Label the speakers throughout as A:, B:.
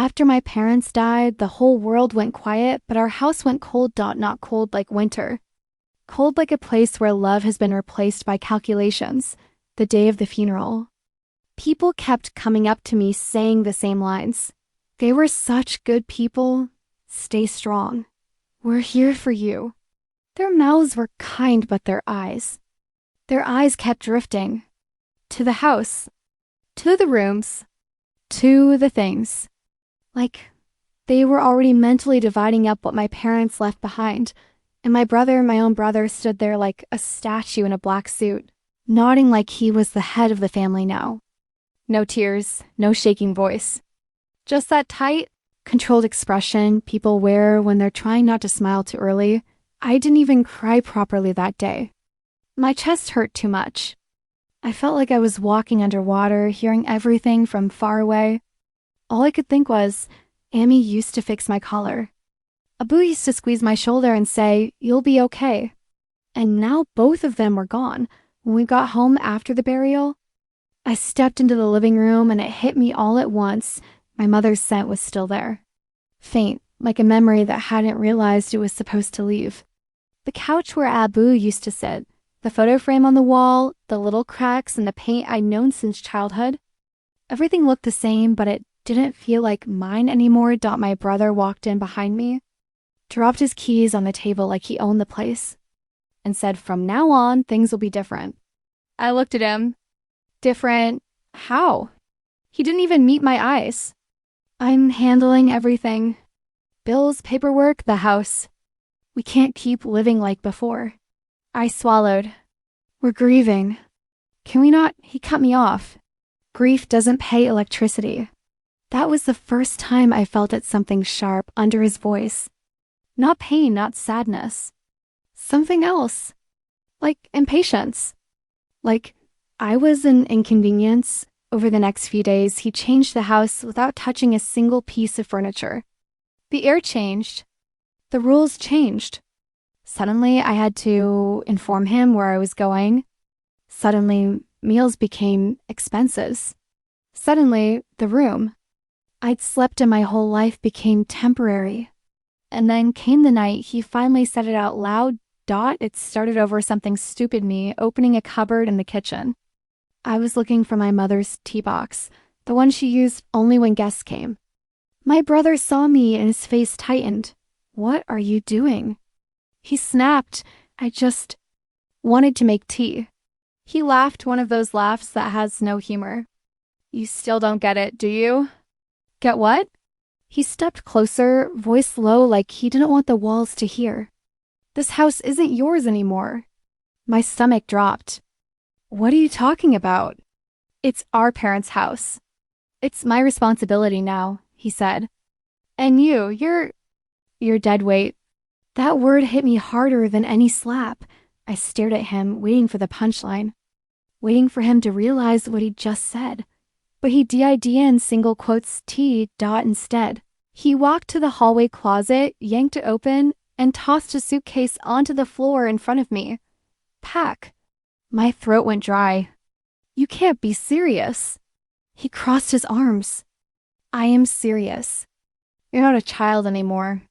A: After my parents died, the whole world went quiet, but our house went cold. Not cold like winter. Cold like a place where love has been replaced by calculations. The day of the funeral. People kept coming up to me saying the same lines. They were such good people. Stay strong. We're here for you. Their mouths were kind, but their eyes kept drifting. To the house. To the rooms. To the things. Like, they were already mentally dividing up what my parents left behind, and my own brother, stood there like a statue in a black suit, nodding like he was the head of the family now. No tears, no shaking voice. Just that tight, controlled expression people wear when they're trying not to smile too early. I didn't even cry properly that day. My chest hurt too much. I felt like I was walking underwater, hearing everything from far away. All I could think was, Amy used to fix my collar. Abu used to squeeze my shoulder and say, "You'll be okay." And now both of them were gone. When we got home after the burial, I stepped into the living room and it hit me all at once. My mother's scent was still there. Faint, like a memory that hadn't realized it was supposed to leave. The couch where Abu used to sit, the photo frame on the wall, the little cracks in the paint I'd known since childhood. Everything looked the same, but it didn't feel like mine anymore. My brother walked in behind me, dropped his keys on the table like he owned the place, and said, "From now on, things will be different." I looked at him. Different? How? He didn't even meet my eyes. "I'm handling everything. Bills, paperwork, the house. We can't keep living like before." I swallowed. "We're grieving. Can we not?" He cut me off. "Grief doesn't pay electricity." That was the first time I felt it, something sharp under his voice. Not pain, not sadness. Something else. Like impatience. Like I was an inconvenience. Over the next few days, he changed the house without touching a single piece of furniture. The air changed. The rules changed. Suddenly, I had to inform him where I was going. Suddenly, meals became expenses. Suddenly, the room I'd slept in my whole life became temporary. And then came the night he finally said it out loud. It started over something stupid, me opening a cupboard in the kitchen. I was looking for my mother's tea box, the one she used only when guests came. My brother saw me and his face tightened. "What are you doing?" He snapped. "I just wanted to make tea." He laughed, one of those laughs that has no humor. "You still don't get it, do you?" "Get what?" He stepped closer, voice low like he didn't want the walls to hear. "This house isn't yours anymore." My stomach dropped. "What are you talking about?" "It's our parents' house. It's my responsibility now," he said. "And you're dead weight." That word hit me harder than any slap. I stared at him, waiting for the punchline, waiting for him to realize what he'd just said. But he did in single quotes T. Instead. He walked to the hallway closet, yanked it open, and tossed a suitcase onto the floor in front of me. "Pack." My throat went dry. "You can't be serious." He crossed his arms. "I am serious. You're not a child anymore.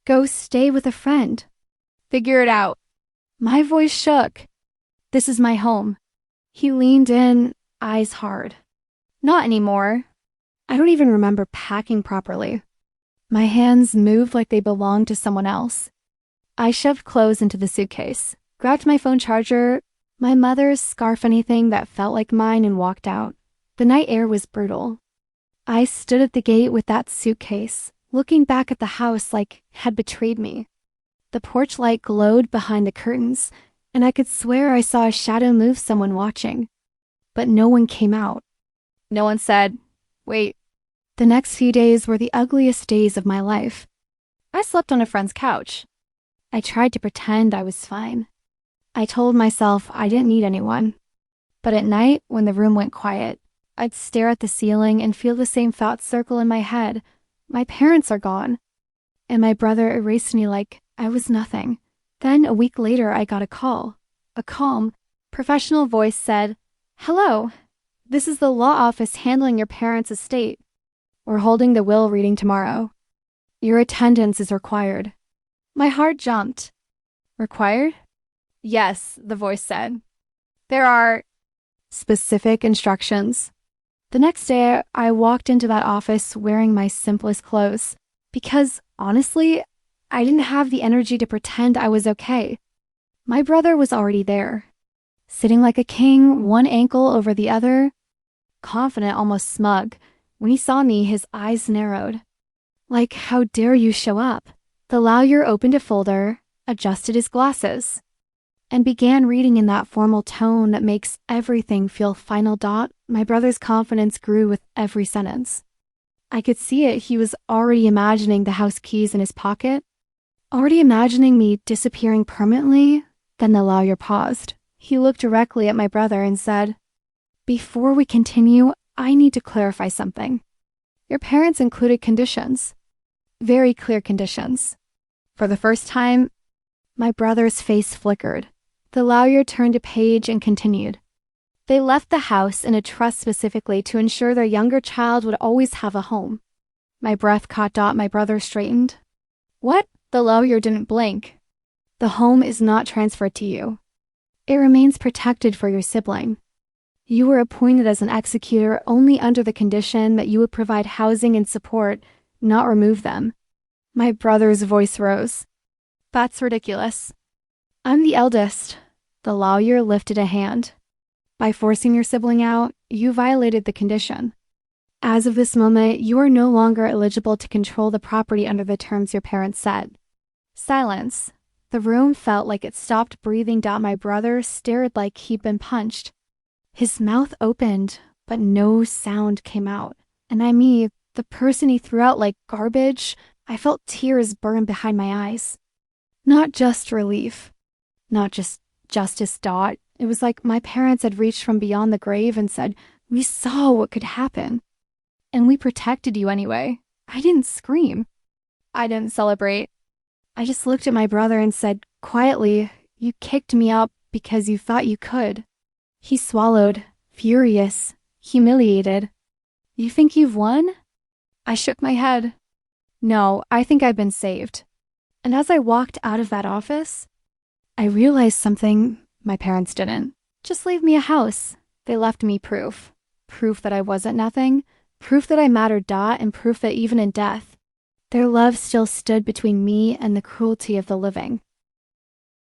A: Go stay with a friend. Figure it out." My voice shook. "This is my home." He leaned in, eyes hard. "Not anymore." I don't even remember packing properly. My hands moved like they belonged to someone else. I shoved clothes into the suitcase, grabbed my phone charger, my mother's scarf, anything that felt like mine, and walked out. The night air was brutal. I stood at the gate with that suitcase, looking back at the house like it had betrayed me. The porch light glowed behind the curtains, and I could swear I saw a shadow move, someone watching. But no one came out. No one said, "Wait." The next few days were the ugliest days of my life. I slept on a friend's couch. I tried to pretend I was fine. I told myself I didn't need anyone. But at night, when the room went quiet, I'd stare at the ceiling and feel the same thoughts circle in my head. My parents are gone. And my brother erased me like I was nothing. Then a week later, I got a call. A calm, professional voice said, "Hello. This is the law office handling your parents' estate. We're holding the will reading tomorrow. Your attendance is required. My heart jumped. Required? Yes, the voice said. There are specific instructions. The next day, I walked into that office wearing my simplest clothes because, honestly, I didn't have the energy to pretend I was okay. My brother was already there, sitting like a king, one ankle over the other, confident, almost smug. When he saw me, his eyes narrowed. Like, how dare you show up? The lawyer opened a folder, adjusted his glasses, and began reading in that formal tone that makes everything feel final. My brother's confidence grew with every sentence. I could see it. He was already imagining the house keys in his pocket, already imagining me disappearing permanently. Then the lawyer paused. He looked directly at my brother and said, "Before we continue, I need to clarify something. Your parents included conditions. Very clear conditions." For the first time, my brother's face flickered. The lawyer turned a page and continued. They left the house in a trust specifically to ensure their younger child would always have a home. My breath caught. My brother straightened. What? The lawyer didn't blink. The home is not transferred to you. It remains protected for your sibling. You were appointed as an executor only under the condition that you would provide housing and support, not remove them. My brother's voice rose. That's ridiculous. I'm the eldest. The lawyer lifted a hand. By forcing your sibling out, you violated the condition. As of this moment, you are no longer eligible to control the property under the terms your parents set. Silence. The room felt like it stopped breathing. My brother stared like he'd been punched. His mouth opened, but no sound came out. And the person he threw out like garbage, I felt tears burn behind my eyes. Not just relief. Not just justice. It was like my parents had reached from beyond the grave and said, "We saw what could happen. And we protected you anyway." I didn't scream. I didn't celebrate. I just looked at my brother and said quietly, "You kicked me out because you thought you could." He swallowed, furious, humiliated. "You think you've won?" I shook my head. "No, I think I've been saved." And as I walked out of that office, I realized something my parents didn't. Just leave me a house. They left me proof. Proof that I wasn't nothing. Proof that I mattered. And proof that even in death, their love still stood between me and the cruelty of the living.